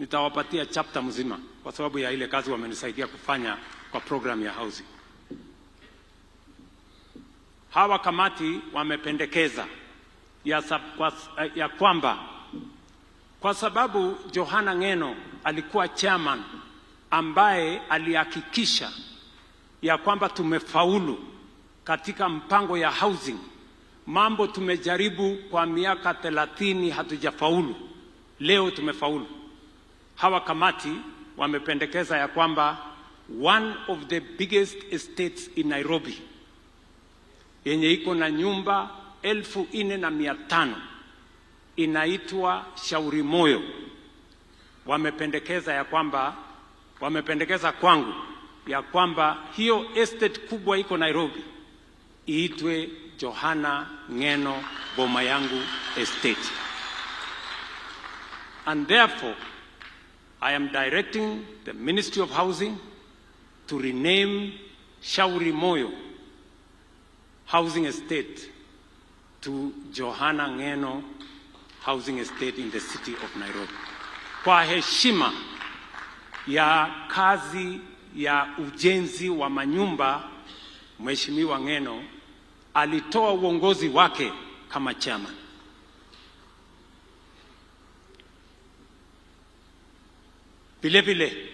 nitawapatia chapter mzima kwa sababu ya ile kazi wamenisaidia kufanya kwa program ya housing. Hawa kamati wamependekeza ya kwamba kwa sababu Johana Ng'eno alikuwa chairman ambaye alihakikisha ya kwamba tumefaulu katika mpango ya housing. Mambo tumejaribu kwa miaka 30 hatujafaulu. Leo tumefaulu. Hawa kamati wamependekeza ya kwamba one of the biggest estates in Nairobi yenye iko na nyumba 4,500 inaitwa Shauri Moyo. Wamependekeza kwangu ya kwamba hiyo estate kubwa iko Nairobi iitwe Johana Ng'eno Boma Yangu Estate. And therefore, I am directing the Ministry of Housing to rename Shauri Moyo Housing Estate to Johana Ng'eno Housing Estate in the city of Nairobi. Kwa heshima ya kazi ya ujenzi wa manyumba, Mheshimiwa Ng'eno alitoa uongozi wake kama chairman. Vile vile